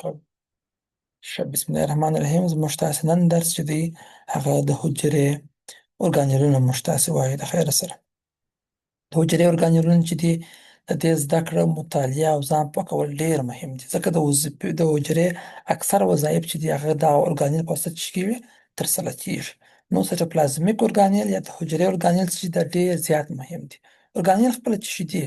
کوم. بسم الله الرحمن الرحیم. زموږ تاسې نن درس چې دی هغه د حجرې ارګانیلونه موږ تاسې وایي د خیره سره. د حجرې ارګانیلونه چې دي د دې زده کړه، مطالعه او ځان پوه کول ډېر مهم دي، ځکه د حجرې اکثره وظایف چې دي هغه د ارګانیل په واسطه چې کېږي ترسره کېږي. نو سایټوپلازمیک ارګانیل یا د حجرې ارګانیل چې دا ډېر زیات مهم دي. ارګانیل خپله چې شي دي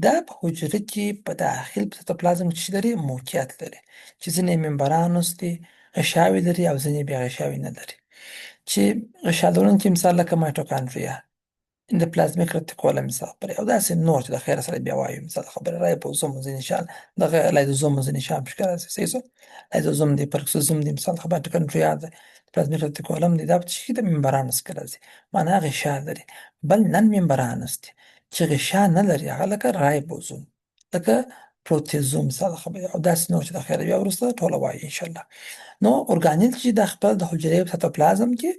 دا په حجره کې په داخل په سایټوپلازم کې چې لري موقعیت لري، چې ځینې ممبرانوس دي غشاوې لري او ځینې بیا غشاوې نه لري. چې غشا لرونکي مثال لکه مایټوکاندریا، اندوپلازمیک رetiکولم مثال خبرې او داسې نور چې د خیره سره بیا وایو مثال خبره رایبوزوم ځینې شیان دغه لایزوزوم ځینې شیان پکې راځي. صحیح شو. لایزوزوم دی، پرکسوزوم دی، مثال خبره مایټوکاندریا ده، پلازمیک رetiکولم دی، دا په چې د ممبرانوس کې راځي، معنا غشا لري. بل نن ممبرانوس دي چې غشا نه لري، هغه لکه رایبوزوم، لکه پروتیزوم مثال خبره او داسې نور چې د خیره بیا وروسته ټوله وایي ان شاء الله. نو ارګانیل چې د خپل د حجرې په سایټوپلازم کې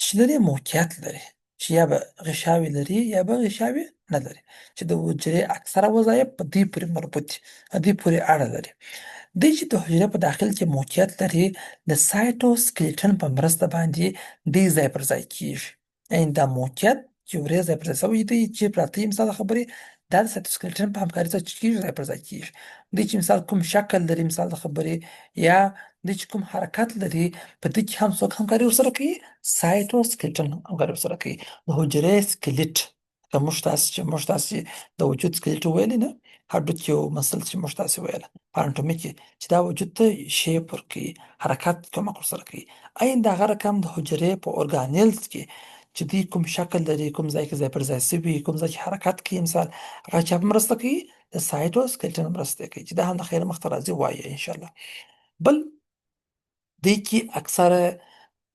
چې لري موقعیت لري، چې یا به غشاوې لري یا به غشاوې نه لري، چې د حجرې اکثره وظایف په دې پورې مربوط دي، دې پورې اړه لري. دوی چې د حجرې په داخل کې موقعیت لري د سایټوسکلیټن په مرسته باندې دې ځای پر ځای کېږي. یعنې دا موقعیت چې ورې ځای پر ځای شوی دی چې پراته یي مثال خبرې دا د سایټوسکلیټن په همکارۍ سره چې کېږي ځای پر ځای کېږي. دوی چې مثال کوم شکل لري مثال د خبرې یا دوی چې کوم حرکت لري په دې کې هم څوک همکاري ورسره کوي، سایټوسکلیټن همکاري ورسره کوي. د حجرې سکلیټ که موږ تاسې د وجود سکلیټ وویلې نه، هډوکي او مسل چې موږ تاسې ویله په انټومي کې چې دا وجود ته شیپ ورکوي، حرکت کومک ورسره کوي. عین د هغه رقم د حجرې په ارګانیلز کې چې دوی کوم شکل لري، کوم ځای کې ځای پر ځای شوي، کوم ځای کې حرکت کوي مثال هغه چا په مرسته کوي، د سایټوسکلیټن مرسته کوي، چې دا هم د خیر مخته راځي وایي ان شاء الله. بل دې کې اکثره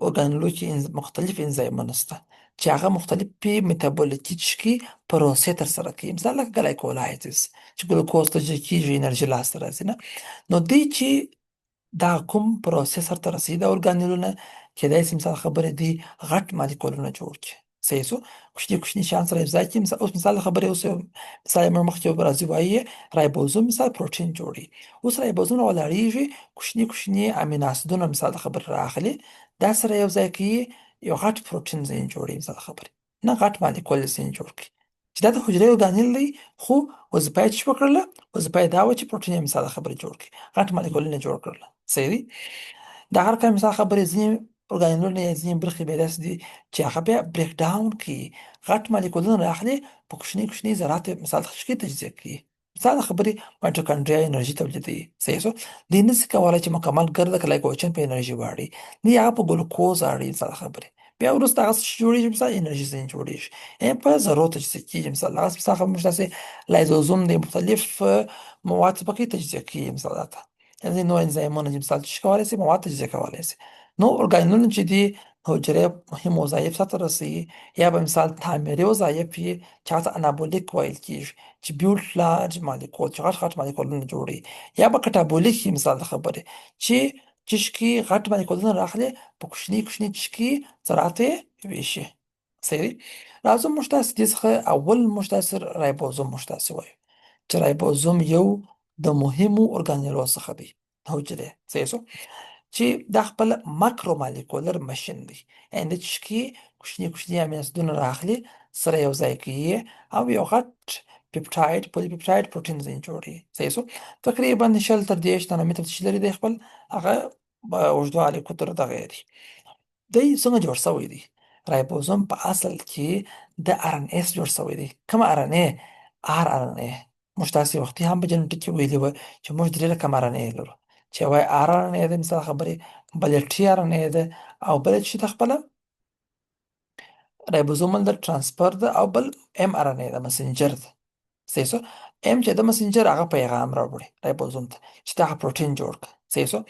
ارګانیلو کې مختلف انزایمونه شته چې هغه مختلفې میتابولیکي پروسې ترسره کوي، مثال لکه ګلایکولایزس چې ګلوکوز تجزیه کېږي انرژي لاسته راځي نه. نو دوی چې دا کوم پروسې سرته رسوي دا ارګانیلونه کېدای شي مثال خبرې دي غټ مالیکولونه جوړ کړي. صحیح شو. کوچني شیان سره یوځای کړي. اوس مثال خبرې اوس مثال موږ مخکې راځي وایي رایبوزوم مثال پروټین جوړي. اوس رایبوزوم ولاړیږي کوچني امینو اسیدونه مثال خبر راغلي دا سره یوځای کوي یو غټ پروټین ځین جوړي مثال خبرې نه غټ مالیکول ځین جوړ کړي چې دا د حجرې ارګانیل دی، خو وظیفه یې چې وکړله وظیفه یې دا وه چې پروټین یې مثال خبرې جوړ کړي، غټ مالیکولونه جوړ کړل. صحیح دی. د هر کله مثال خبرې ځینې ارګانیلونه یا ځینې برخې بیا داسې دي چې هغه بیا بریک ډاون کوي، غټ مالیکولونه راخلي په کوچني ذرات مثال کې تجزیه کوي. مثال خبرې مایټوکاندریا انرژي تولیدوي. صحیح شو. دوی نشي کولی چې مکمل ګرده ګلایکوجن په انرژي واړي، دوی هغه په ګلوکوز اړوي مثال خبرې بیا وروسته هغه څه جوړېږي مثال انرژي ځین جوړېږي په ذرو تجزیه کېږي. مثال هغه مثال خبرې موږ داسې لایزوزوم دی مختلف مواد پکې تجزیه کېږي مثالات یعنې نو انزایمونه چې مثال چې کولی شي مواد تجزیه کولی شي. نو ارګانیلونه چې دي حجرې مهم وظایف سرته رسوي یا به مثال تعمیري وظایف وي چې هغه ته انابولیک ویل کېږي چې بیولډ لارج مالیکول چې غټ مالیکولونه جوړوي، یا به کټابولیک وي مثال د خبرې چې چشکي غټ مالیکولونه راخلي په کوچني چشکي ذرات یې ویشي. صحیح. راځو موږ تاسې دې څخه اول موږ تاسې رایبوزوم موږ تاسې وایو چې رایبوزوم یو د مهمو ارګانیلو څخه دی د حجرې. صحیح شو. چې دا خپل ماکرو مالیکولر ماشین دی، یعنې د چشکي کوچني امینو اسیدونه راخلي سره یو ځای کوي او یو غټ پیپټاید پولی پیپټاید پروټین ځین جوړوي. صحیح شو. تقریبا 100 تر 10 نانومتر چې لري دی خپل هغه اوږدوالی قطر دغه دی. دی څنګه جوړ شوی دی؟ رایبوزوم په اصل کې د ار ان اس جوړ شوی دی. کومه ار ان ای؟ ار ان ای. موږ تاسې وختي هم په جنټیک کې ویلي وه چې موږ 3 رقم ار ان ای لرو چې یوه ار ان ای ده مثال خبرې، بله ټي ار ان ای ده او بله چې ده خپله رایبوزومل د ترانسفر ده او بل ام ار ان ای ده مسنجر ده. صحیح شو. ام چې د مسنجر هغه پیغام راوړي رایبوزوم ته چې دا پروټین جوړ کړه. صحیح شو.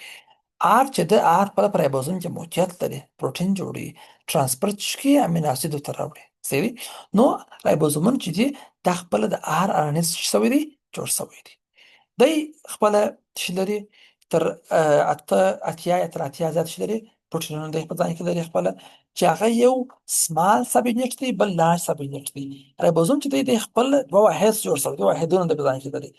آر چې د آر خپله په رایبوزوم کې موقعیت لري پروټین جوړوي ترانسفر چشکي امینو اسیدو ته راوړي. صحیح. نو رایبوزومونه چې دي دا خپله د آر ان اس شوی دی جوړ شوی دی. دی خپله چې لري تر اتیا یا تر اتیا زیات چې لري پروټینونه دی په ځان کې لري خپله چې هغه یو سمال سب یونټ دی بل لارج سب یونټ دی. رایبوزوم چې دی خپل دوه واحد جوړ شوی، دوه واحدونه د په ځان کې لري.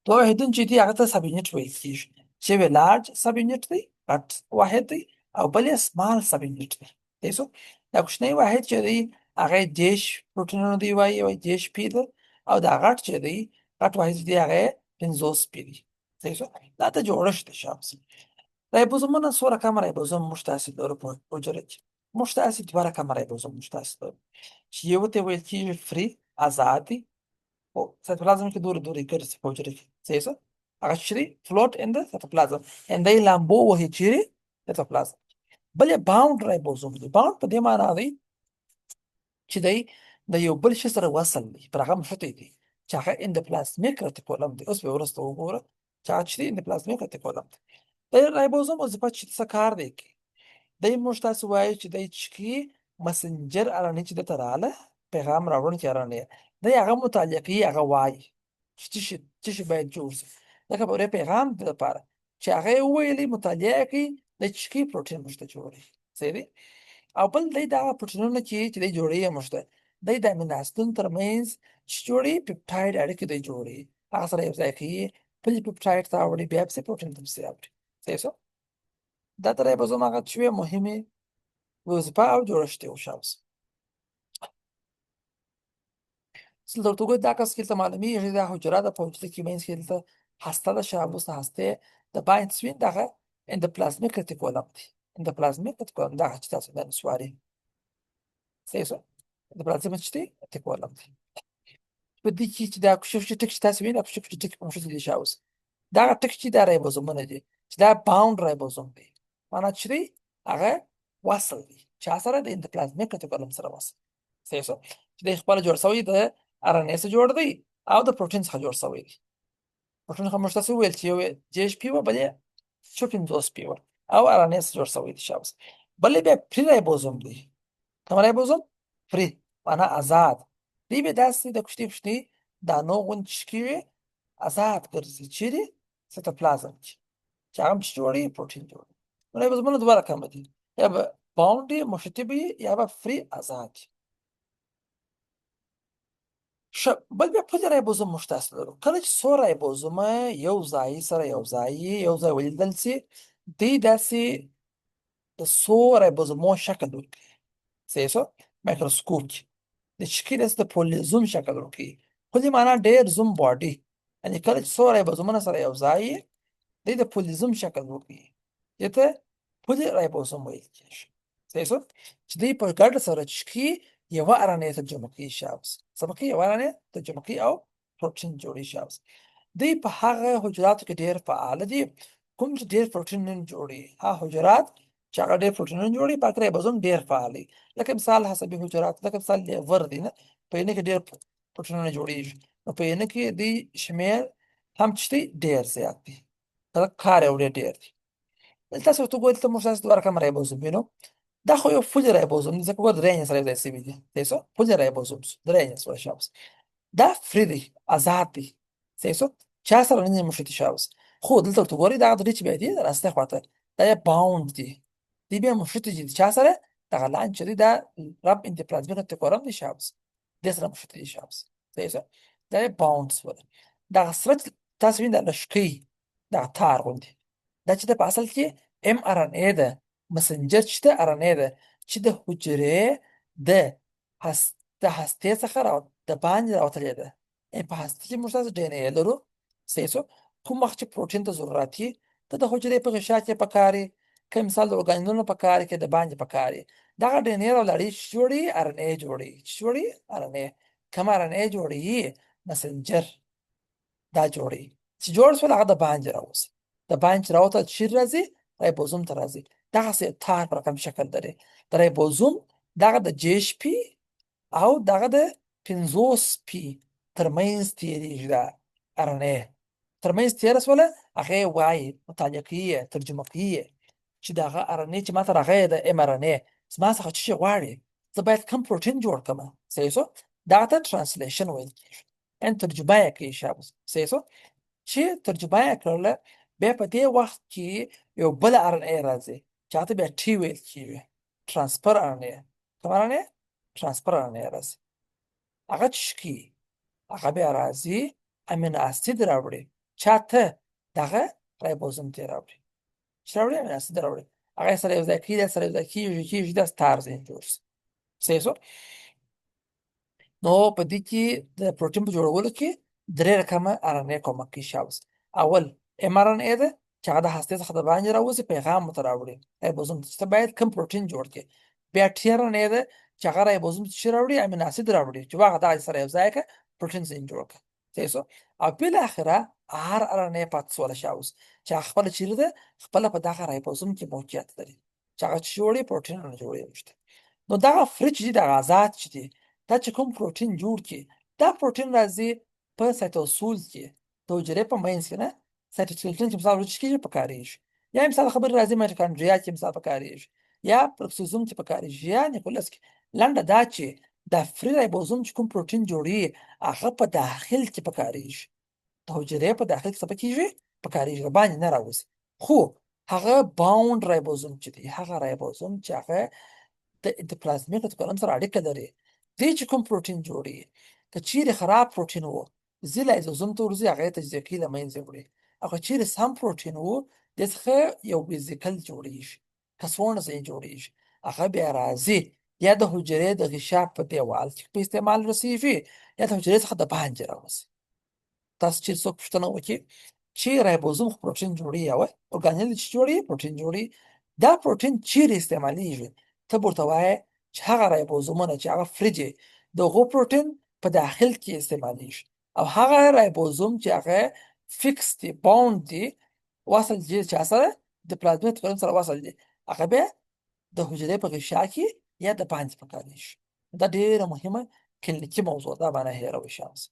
دوه واحدونه چې دي هغه ته سب یونټ ویل کېږي چې یو لارج سب یونټ دی غټ واحد دی او بل یې سمال سب یونټ دی. صحیح شو. دا کوچنی واحد چې دی هغه دیش پروټینونه دی وایي او دیش پی ده او دا غټ چې دی غټ واحد دی هغه 50 پی دی. صحیح شو. دا ته جوړښت دی شابس. رایبوزومونه څو رقمه رایبوزوم موږ ته اسید لرو په حجره کې. موږ ته اسید دوه رقمه رایبوزوم موږ ته اسید لرو چې یو ته ویل کېږي فري آزاد دی او سایتوپلازم کې دورې ګرځي په حجره کې. صحیح شو. هغه چې دی فلوټ ان د سایتوپلازم ان دی لامبو وهي چیرې سایتوپلازم. بل یې باونډ رایبوزوم دی. باونډ په دې معنا دی چې دی د یو بل شي سره وصل دی پر هغه مښتی دی چې هغه اندوپلازمیک رeticulum دی. اوس به وروسته وګوره چې هغه چې دی اندوپلازمیک رeticulum دی. د رایبوزوم وظیفه چې څه کار دی کوي دی موږ تاسو وایو چې دی چکي مسنجر ارنې چې دته راغله پیغام راوړونکی ارنې دی هغه مطالعه کوي هغه وایي چې څه شي باید جوړ شي لکه په دې پیغام د لپاره چې هغه یې وویلي مطالعه کوي د چکي پروټین موږ ته جوړوي. صحیح دی. او بل دی دغه پروټینونه چې دی جوړوي موږ ته دی د امینو اسیدونو ترمنځ چې جوړوي پیپټاید اړیکې دی جوړوي هغه سره یو ځای کوي بل پیپټاید ته راوړي بیا پسې پروټین ته پسې راوړي. صحیح شو. دا د رایبوزوم هغه چې مهمې وظیفه او جوړښت یې وشابس. اصل درته وګورئ دا کس کې ته معلومیږي دا حجره ده په حجره کې منځ کې دلته هسته ده شابوس د هستې د باین سوین دغه اندوپلازمیک رeticulum دی. اندوپلازمیک رeticulum دغه چې تاسو باندې سواري. صحیح شو. اندوپلازمیک چې دی رeticulum دی. په دې کې چې دا کوشش ټک چې تاسو وینئ کوشش ټک په مشهور دي شاوس دا ټک چې دا رایبوزومونه دي چې دا باوند رایبوزوم دی معنا چې دی هغه وصل دی چې سره د اندوپلازمیک رeticulum سره وصل. صحیح شو. چې د خپل جوړ شوی د ار ان اے سره جوړ دی او د پروټین څخه جوړ شوی دی. پروټین کوم تاسو ویل چې یو جی ایچ پی و بلې 50 پی و او ار ان اے سره جوړ شوی دی شاوس. بلې به فری رایبوزوم دی. کوم رایبوزوم فری معنا آزاد دی به داسې د کوشتي دانو غونډ شکوي آزاد ګرځي چیرې سایتوپلازم کې چې هغه جوړي پروټین جوړي. نو رایبوزومونه دوه رقمه دي یا به باوند مشتبه یا به فری آزاد. بل بیا پلي رایبوزوم موږ تاسو لرو. کله چې څو رایبوزومه یو ځای سره یو ځای ولیدل سي دی داسې د څو رایبوزومو شکل ورکوي. صحیح شو. مایکروسکوپ کې د چکي داسې د پولیزوم شکل ورکوي. پلي معنا ډېر زوم باډي یعنې کله چې څو رایبوزومونه سره یو ځای دی د پولیزوم شکل ورکوي دې ته پلي رایبوزوم ویل کېږي. صحیح شو. چې دی په ګډه سره چکي یوه ارنې ترجمه کوي شابس. څه کوي یوه ارنې ترجمه کوي او پروټین جوړوي شابس. دی په هغه حجراتو کې ډېر فعال دي کوم چې ډېر پروټینونه جوړوي. هغه حجرات چې هغه ډېر پروټینونه جوړوي په هغه رایبوزوم ډېر فعال دي. لکه مثال حسابي حجرات لکه مثال لیور دی نه په یې کې ډېر پروټینونه جوړیږي نو په یې کې دی شمېر هم چې دی ډېر زیات دی کار یې ډېر دی. تاسو ورته وګورئ دلته موږ تاسو دوه رقم رایبوزوم وینو دا خو یو فولي رایبوزوم دی ځکه ګوره درې یې سره یو ځای سوي دي. صحیح شو. فولي رایبوزوم درې یې سره شابس. دا فری دی آزاد دی. صحیح شو. چا سره نه مشتي شابس خو دلته ورته وګورئ دغه درې چې بیا دي راسته خواته دا یې باوند دي دی بیا مشتي دي چا سره دغه لاین چې دی دا رب اندوپلازمیک رeticulum دی شابس دې سره مشتي دي شابس. صحیح شو. دا یې باوند سوله دغه سره تاسو وینئ د لشکۍ دغه تار غوندې دا چې د په اصل کې ام ار ان اے ده مسنجر چې د ار ان اے ده چې د حجرې د هستې څخه د باندې راوتلې ده. په هسته کې موږ تاسو ډي ان اے لرو. صحیح شو. کوم وخت چې پروټین ته ضرورت وي ته د حجرې په غشا کې پکار وي که مثال د ارګانیزمونو پکار کې د باندې پکار وي دغه ډي ان اے راولاړي چې جوړي ار ان اے جوړي چې جوړي ار ان اے کوم ار ان اے جوړي مسنجر دا جوړي چې جوړ شول هغه د باندې راوځي د باندې راوته چیر راځي رایبوزوم ته راځي دغسې تار په رقم شکل لري. د رایبوزوم دغه د جی ایچ پي او دغه د 50 پي ترمنځ تېرېږي دا ار ان اے ترمنځ تېره شوله هغه یې وایي مطالعه کوي یې ترجمه کوي یې چې دغه ار ان اے چې ما ته راغی د ام ار ان اے زما څخه څه شی غواړي زه باید کوم پروټین جوړ کړم. صحیح شو. دغه ته ترانسلیشن ویل کېږي ان ترجمه یې کوي شابس. صحیح شو. چې ترجمه یې کړله بیا په دې وخت کې یو بل ار ان اے راځي چې هغه ته بیا ټي ویل کېږي ترانسفر ار ان اے. کوم ار ان اے ترانسفر ار ان اے راځي هغه چشکي هغه بیا راځي امینو اسید راوړي چاته دغه رایبوزوم ته راوړي، چې راوړي امینو اسید راوړي، هغه سره یو ځای کیږي، سره یو ځای کیږي داسې تار ځینې جوړ شي. صحیح شو. نو په دې کې د پروټین په جوړولو کې درې رقمه ار ان اے کومک کوي شاوس. اول ام ار ان اے ده چې هغه د هستې څخه د باندې راوځي پیغام مو ته راوړي رایبوزوم ته، چې ته باید کوم پروټین جوړ کړې. بیا ټي ار ان اے ده چې هغه رایبوزوم ته چې راوړي امینو اسید راوړي، چې هغه دغه سره یو ځای کړه پروټین ځینې جوړ کړه. صحیح شو. او بالاخره ار ان اے پاتې سوله شاوس، چې هغه خپله چیرې ده خپله په دغه رایبوزوم کې موقعیت لري، چې هغه چې جوړي پروټینونه جوړوي موږ ته. نو دغه فري چې دي دغه غازات چې دي دا چې کوم پروټین جوړ کړي، دا پروټین راځي په سایتوسول کې د حجرې په منځ کې نه، سایتوسکeleton چې مثال وروسته کېږي په کارېږي، یا مثال خبرې راځي مایټوکانډریا کې مثال په کارېږي، یا پروکسوزوم کې په کارېږي، یا نیوکلیوس کې. لنډه دا چې دا فري رایبوزوم چې کوم پروټین جوړوي هغه په داخل کې په کارېږي، د حجرې په داخل کې څه کېږي په کارېږي، باندې نه راوځي. خو هغه باوند رایبوزوم چې دی، هغه رایبوزوم چې هغه د اندوپلازمیک رetiکولم سره اړیکه لري، دی چې کوم پروټین جوړوي که چیرې خراب پروټین و ځي لایزوزوم ته ورځي هغه یې تجزیه کوي له منځه وړي، او که چیرې سم پروټین و دې څخه یو ویزیکل جوړیږي، کڅوړه ځینې جوړیږي، هغه بیا راځي یا د حجرې د غشا په دیوال کې په استعمال رسیږي، یا د حجرې څخه د باندې راوځي. تاسو چې څوک پوښتنه وکړي چې رایبوزوم خو پروټین جوړوي، یا ارګانیل چې جوړوي پروټین جوړوي، دا پروټین چیرې استعمالیږي؟ ته به ورته وایې چې هغه رایبوزومونه چې هغه فري دي د هغو پروټین په داخل کې استعمالیږي، او هغه رایبوزوم چې هغه فکس دي باوند دي وصل دي چا سره د پلازمیک رetiکولم سره وصل دي، هغه بیا د حجرې په غشا کې یا د باندې په کارېږي. دا ډېره مهمه کلینیکي موضوع ده، باندې هېروئ شامس.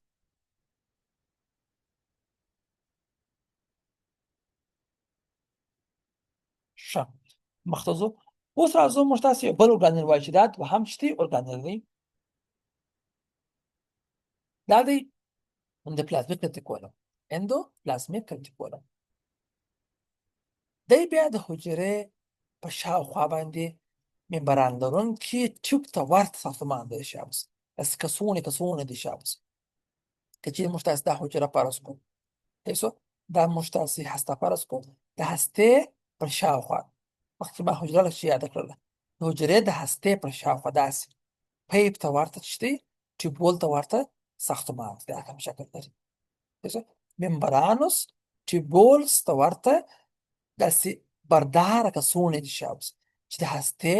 ښه مخته ځو. اوس راځو موږ تاسې یو بل ارګانیل وایو چې دا دوهم چې دی ارګانیل دی، دا دی اندوپلازمیک رetiکولم. اندوپلازمیک رetiکولم دی بیا د حجرې په شاوخوا باندې ممبران لرونکي ټیوب ته ورته ساختمان دی شامس، داسې کڅوړې دي شامس. که چیرې موږ تاسې دا حجره فرض کړو، صحیح شو، دا موږ تاسې هسته فرض کړو، د هستې پر شاوخوا مخکې ما حجره لږ چې یاده کړله، د حجرې د هستې پر شاوخوا داسې پیپ ته ورته چې دی ټیوبول ته ورته ساختمان دی، دا کوم شکل لري. صحیح شو. ممبرانوس ټیوبولز ته ورته داسې برداره کڅوړې دي شامس، چې د هستې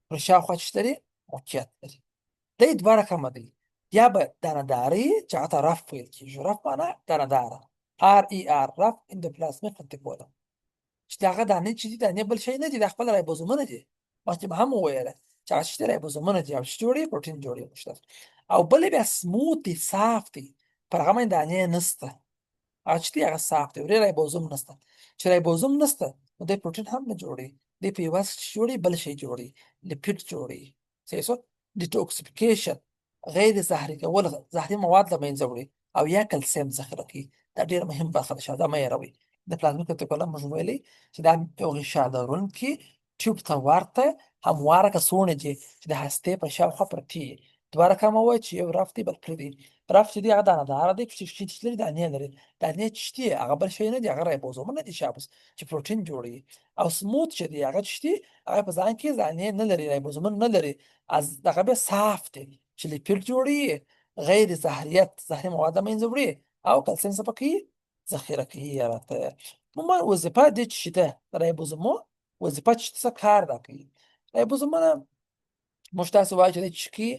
پر شاوخوا چې لري موقعیت لري. دی دوه رقمه دی، یا به دانه‌داري چې هغه ته رف ویل کېږي، رف معنا دانه‌داره، ار ای ار رف اندوپلازمیک رetiکولم، چې د هغه دانې چې دي دانې بل شی نه دي، دا خپل رایبوزومونه دي. مخکې مې هم وویله چې هغه چې رایبوزومونه دي او چې جوړوي پروټین جوړوي موږ. او بل بیا سموت دي، صاف دي، پر هغه باندې دانې نسته، هغه چې دي هغه صاف دي، ورې رایبوزوم نسته. چې رایبوزوم نسته نو دی پروټین هم نه جوړوي، دی په یوازې چې جوړوي بل شی جوړوي، لیپید جوړوي. صحیح شو. ډیټوکسیفیکیشن غیر زهري کول زهري مواد له منځه وړي، او یا کلسیم ذخیره کوي. دا ډېره مهم برخه ده، دا مه هېروئ. د پلازمیک رetiکولم موږ ویلي چې دا یو غشا لرونکي ټیوب ته ورته همواره کڅوړې دي چې د هستې په شاوخوا پرتې وي. دوه رقمه وایي چې یو رف دی بل پرې دی. رف چې دی هغه دانه‌داره دی، چې لري دانې لري، دانې چې دي هغه بل شی نه دي، هغه رایبوزومونه دي شابس چې پروټین جوړوي. او سموت چې دی هغه چې دي هغه په ځان کې دانې نه لري، رایبوزومونه نه لري، از دغه بیا صاف دی چې لیپید جوړوي، غیر زهریت زهري مواد له منځه وړي، او کلسیم څه کوي ذخیره کوي. راته عموما وظیفه دې چې ده د رایبوزومو وظیفه چې څه کار دا کوي. رایبوزومونه موږ تاسې وایو چې دی چې کوي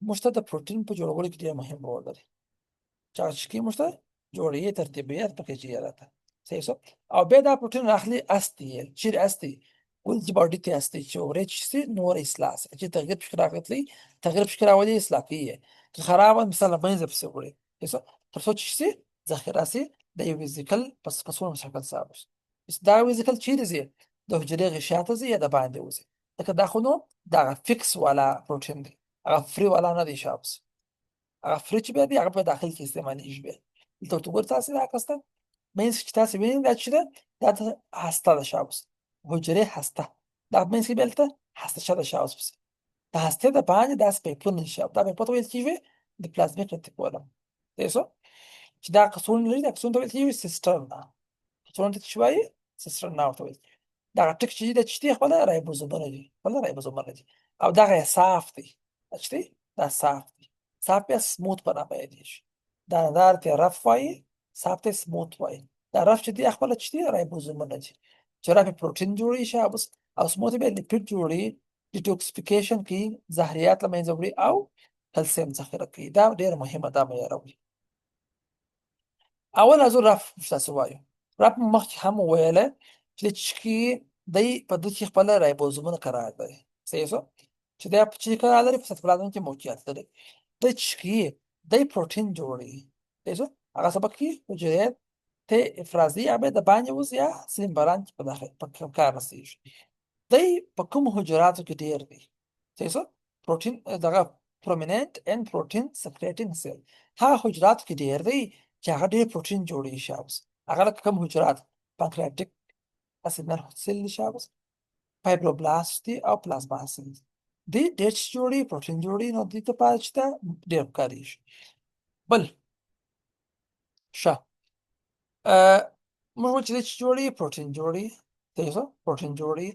موږ ته د پروټین په جوړولو کې ډېر مهم رول لري، چې هغه چې کوي موږ ته جوړوي ترتیبیت پکې چې راته. صحیح شو. او بیا دا پروټین اخلي استي چیرې استي ولې باډي ته استي چې اورې چې سي نور اصلاح سي، چې تغییر پکې راغلی تغییر پکې راولي اصلاح کوي، که خراب مثلا باندې پسې وړي صحیح شو، تر څو چې سي ذخیره سي د یو ویزیکل پس کڅوړه مشکل ثابت شي. دا ویزیکل چیرې ځي د حجرې غشا ته ځي یا د باندې وځي، لکه دا خو نو دغه فکس والا پروټین دی، هغه فري والا نه دی شابس. هغه فري چې بیا دی هغه په داخل کې استعمالیږي. بیا دلته ورته ګورئ تاسې دا عکس ته منځ کې چې تاسې وینئ دا چې ده دا د هسته ده شابس، حجرې هسته، دا منځ کې بیا دلته هستچه ده شابس. پسې د هستې د باندې داسې پیپونه دي شابس، دا پیپونه ته ویل کېږي د پلازمیک رetiکولم. صحیح شو. چې دا کڅوړې لري دا کڅوړو ته ویل کېږي سیسټرن. څونه ته چې وایي سیسترنا ورته وایي. دغه ټک چې د چتي خپل رایبوزومونه دي، خپل رایبوزومونه دي، او دغه یې صاف دی. چتي دا صاف دی، صاف یا سموت په نامه یادېږي. دانه‌دار ته رف وایي، صاف ته سموت وایي. دا رف چې دی خپل چتي رایبوزومونه دي چې رف پروټین جوړوي شابس، او سموت به لیپید جوړوي، ډیټوکسیفیکیشن کوي، زهریات له منځه وړي او کلسیم ذخیره کوي. دا ډېر مهمه دا معیاروي. اول از رف تاسو وایو، رف مخکې هم ویله چې چکی دی په دې کې خپل رایبوزومونه قرار لري. صحیح شو چې دا په چې قرار لري په سایتوپلازم کې موقعیت لري. د چکی دی پروټین جوړوي. صحیح شو هغه سبق کې حجرات ته افرازي عبه د باندې وز یا سلیم بران په داخل په کار رسیږي. دی په کوم حجراتو کې ډیر دی؟ صحیح شو پروټین دغه پرومیننت ان پروټین سکریټینګ سیل هغه حجرات کې ډیر دی چې هغه ډیر پروټین جوړوي شابس. هغه کوم حجرات؟ پانکریاټیک اسیدنل سیل شابس، فایبروبلاست دي او پلازما سیل دي. ډیر جوړي پروټین جوړي، نو دې ته پاتې ډیر کاریږي. بل ښه موږ چې جوړي پروټین جوړي، صحیح شو پروټین جوړي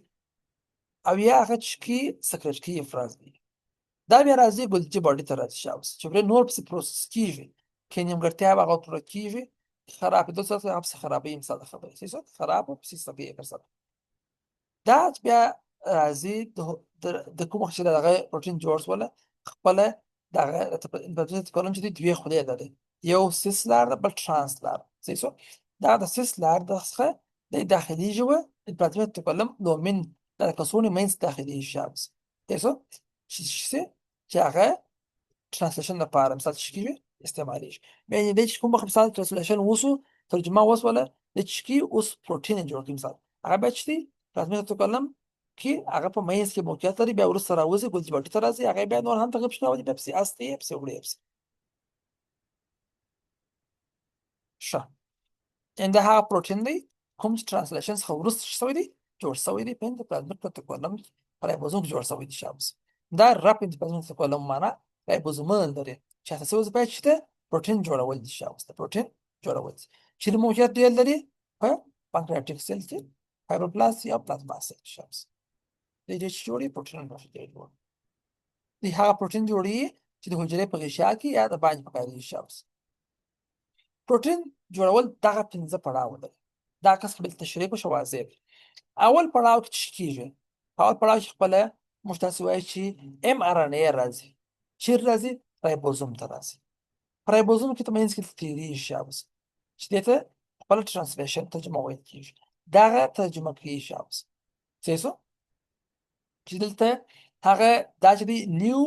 او یا هغه چې سکریټ کی افراز دي. دا بیا راځي ګلجي باډي ته راځي شابس چې بیا نور پسې پروسس کیږي، کې نیمګړتیا به هغه پوره کیږي، خرابېدو سره هغه پسې خرابوي. مثال د خبرې صحیح شو خراب او پسې سبې فرصت دا بیا راځي د کوم وخت چې دغه پروټین جوړ شوله خپله دغه کولم چې دوې خولې لري، یو سیس لار ده بل ترانس لار. صحیح شو دا د سیس لار څخه د داخليږي و الپلازمیت کولم دومین د کسونې منځ داخليږي شابس. صحیح شو چې هغه ترانسلیشن لپاره مثال چې کیږي استعمالیږي. یعنې د کوم وخت مثال ترانسلیشن وسو ترجمه وسوله د چکی اوس پروټین جوړ کړي، مثال هغه به چې پلازمیت کولم کې هغه په منځ کې موقعیت لري، بیا وروسته راوځي ګلجي باډي ته راځي، هغه بیا نور هم تغیب شي راوځي، بیا پسې استي پسې وړي پسې ښه. یعنې دا هغه پروټین دی کوم چې ترانسلیشن څخه وروسته څه شوی دی جوړ شوی دی په اندوپلازمیک کولم په رایبوزوم جوړ شوی دی شابس. دا رپ اندوپلازمیک کولم معنا رایبوزومونه لري چې تاسو اوس باید چې پروټین جوړول دي شابس. د پروټین جوړول دي چې د موقعیت ډېر لري په پانکریاټیک سیل کې، فایبروبلاست یا پلازما سیل شابس. د دې چې جوړي پروټین جوړي دی هغه پروټین جوړي چې د حجرې په غشا کې یا د باندې په کاري شابس. پروټین جوړول دغه 15 پړاو لري. دا کس قبل تشریح په شوازیر اول پړاو کې څه کیږي؟ اول پړاو کې خپل مشتاسي وایي چې ام ار ان اي راځي، چې راځي رایبوزوم ته راځي. رایبوزوم کې تمنځ کې تیری شابس چې دته خپل ترانسلیشن ترجمه وایي کیږي، دغه ترجمه کوي شابس. صحیح چې دلته هغه دا چې دی نیو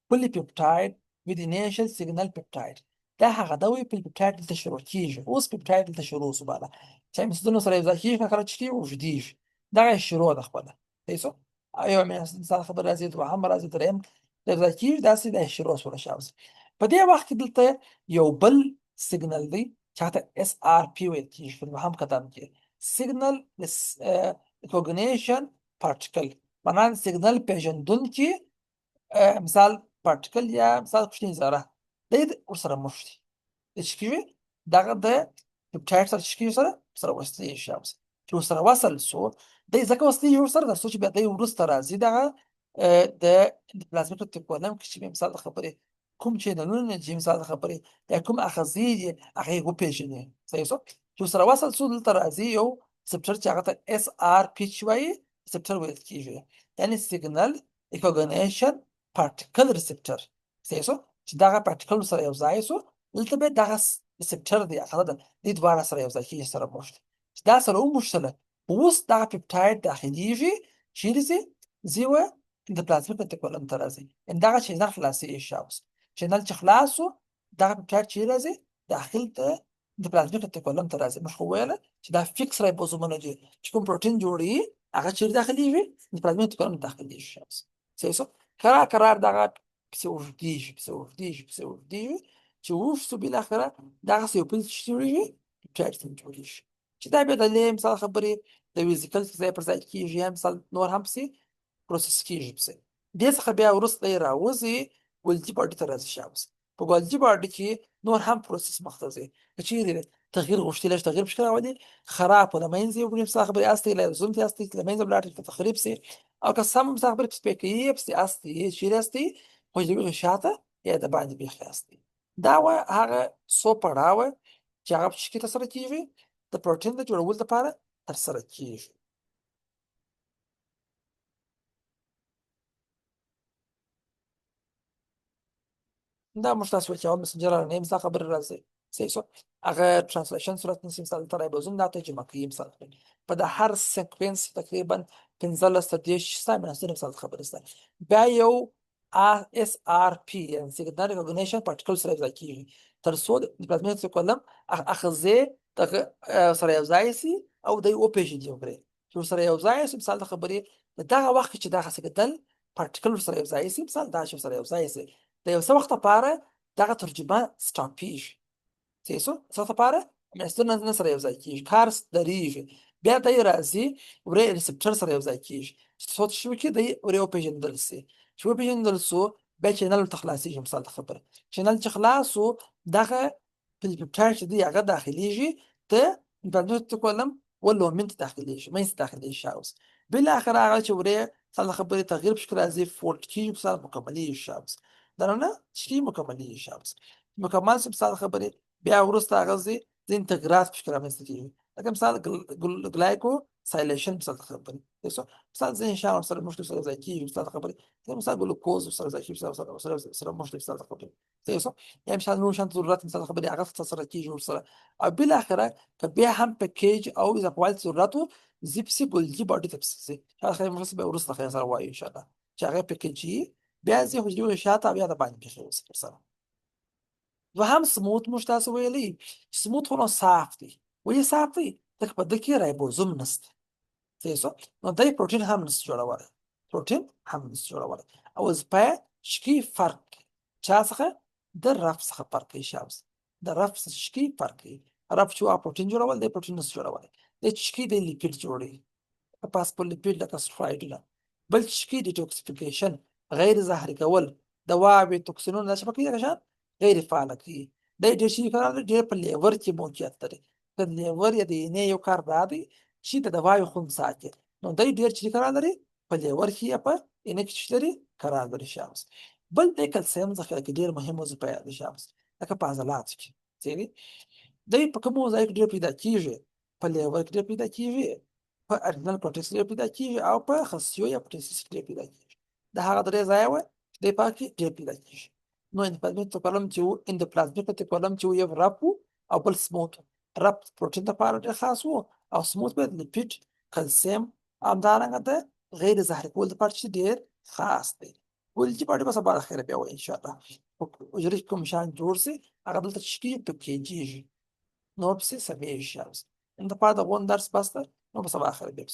پولیپپټاید with initial signal peptide دا هغه دا وی پولیپپټاید دلته شروع کیږي. اوس پپټاید دلته شروع شو بالا چې مثلونه سره یو ځای کیږي کله چې وجديږي دا شروع ده خپله. صحیح ایو مثلا خبر راځي دوهم راځي دریم د ځای کیږي داسې د شروع سره شاوس. په دې وخت کې دلته یو بل سیګنل دی چې ته اس ار پی ویل کیږي په هم قدم کې سیګنل ریکوګنیشن پارټیکل معنا سیګنل پیژندونکي مثال پارټیکل یا مثال کوچنۍ ذره د ورسره مشتي د چکیږي دغه د پپټاید سره چکیږي سره وصلي شابس چې ورسره وصل سو د ځکه وصلي ورسره د سوچ بیا د ورسته راځي دغه د پلازمیک ټیکولم کې چې مثال خبرې کوم چې ننونه چې مثال خبرې د کوم اخذي هغه وپیژني. صحیح چې ورسره وصل سو دلته راځي یو سپټر چې هغه ته اس ار پی وایي receptor ویل کیږي، یعنی سیګنل ریکوګنیشن پارټیکل ریسپټر. صحیح شو چې دغه پارټیکل سره یو ځای شو دلته به دغه ریسپټر دی هغه د دې دواړه سره یو ځای کیږي سره موشت چې دا سره وموشتله اوس دغه پپټاید داخليږي چیرې زیوه د پلازمیک ټیکولم ته راځي. ان دغه چینل خلاصي شاوس چینل چې خلاصو دغه پپټاید چیرې راځي داخل ته د پلازمیک ټیکولم ته راځي. مخ ویل چې دا فکس رایبوزومونه دي چې کوم پروټین جوړي هغه چیرې داخليږي د پلازمیک ټیکولم داخليږي شاوس. صحیح قرار دغه پسې وردیږي چې وروسته بالاخره دغه یو بل چې جوړېږي پپټاید جوړېږي چې دا بیا د مثال خبرې د ویزیکل ځای پر ځای کېږي یا مثال نور هم پسې پروسس کېږي پسې دې څخه بیا وروسته یې راوځي ګلجي باډي ته راځي شابس. په ګلجي باډي کې نور هم پروسس مخته ځي که چیرې تغییر غوښتي لږ تغییر پکې راولي خراب په له منځه یوړي مثال خبرې استې له زوم ته استې له منځه ولاړ ته تخریب سي او که سم مثال خبرې سپېکې پسې استې چیرې استې حجروي شاته یا د باندې بیخي استې دا و هغه څو پړاوه چې هغه په شکل ترسره کېږي د پروټین د جوړولو لپاره ترسره کېږي. دا موږ تاسو چې اول مسنجر نه مثال خبر راځي صحیح شو هغه ترانسلیشن صورت نشي مثال تر ایبوزوم دا ترجمه کوي مثال په د هر سیکوینس تقریبا 15 تر 10 ساعت مثال خبر است بیا یو اس ار پی ان سیګنال ریکګنیشن پارټیکل سره ځای کیږي تر څو د پلازمیک کولم اخزه دغه سره یو ځای سي او د او پیژني وګړي چې سره یو ځای سي مثال خبرې دغه وخت چې دغه سیګنال پارټیکل سره یو ځای سي مثال دا چې سره یو ځای سي د یو څه وخت لپاره دغه ترجمه سټاپیږي صحیح شو څه لپاره مېستونه نه سره یو ځای کېږي کار درېږي بیا دی راځي ورې ریسپټر سره یو ځای کېږي څه شو کې دی ورې وپېژندل سي چې وپېژندل سو بیا چینل ته خلاصېږي مثال ته خبره چینل چې خلاص سو دغه پېپټایډ چې دی هغه داخليږي د پلازمیک کولم ولومن ته داخليږي مینځ ته داخليږي شاوس بالاخره هغه چې ورې مثال خبرې تغییر په شکل راځي فولټ کېږي مثال مکملېږي شاوس درنه چې مکملېږي شاوس مکمل سي مثال خبرې بیا وروسته هغه ځي د انتګرات په شکل رامنځته کېږي لکه مثال ګلایکو سایلیشن مثال خبرې مثال ځینې شیان سره مختلف سره ځای کېږي مثال خبرې مثال ګلوکوز سره ځای کېږي سره مختلف مثال خبرې یا مثال نور شان ضرورت مثال خبرې هغه سره کېږي ورسره او بالاخره که بیا هم پکیج او اضافه ضرورت و زیپسي ګلجي باډي ته پسې هغه خبرې موږ به وروسته خیر سره وایو ان شاء الله چې هغه پکیجي بیا ځي حجرې شاته بیا د باندې پیښې سره و هم سموت موږ تاسو ویلي سموت خو نو صاف دي ولې صاف دي ځکه په دې کې رایبوزوم نشته صحیح شو نو دای پروټین هم نشي جوړولی پروټین هم نشي جوړولی او په شکی فرق چا څخه د رف څخه فرق کوي شابس د رف شکی فرق کوي رف چې پروټین جوړول دی پروټین نشي جوړولی د شکی د لیپید جوړي فاسفولیپید لکه سټرایډونه بل شکی ډیټوکسیفیکیشن غیر زهري کول دواوې توکسینونه چې پکې دغه شان غیر فعال کوي د ډېر شي کار ډېر په لیور کې موقعیت لري د لیور یا د نه یو کار دی چې د دوايو خون ساتي نو د ډېر شي کار لري په لیور کې یا په انه کې لري کار لري شامس بل د کلسیم ذخیره کې ډېر مهم وظیفه لري شامس لکه په عضلات کې ځینې د په کوم ځای کې ډېر پیدا کیږي په لیور کې ډېر پیدا کیږي په ارنل کورټکس کې پیدا کیږي او په خصیو یا پټیسس کې پیدا کیږي د هغه درې ځای و د پاکي ډېر پیدا کیږي نو اندوپلازمیک کولم چې اندوپلازمیک کولم چې یو رپ او بل سموت رپ پروټین لپاره ډېر خاص وو او سموت به لیپید کلسیم همدارنګه د غیر زهري کول لپاره چې ډېر خاص دی ولې په اړه به سبا خیر بیا وایو ان شاء الله اجرې کوم شان جوړ سي هغه دلته شکی په کېږي نو په سمې شابس ان د پاره د غون درس بسته نو په سبا خیر بیا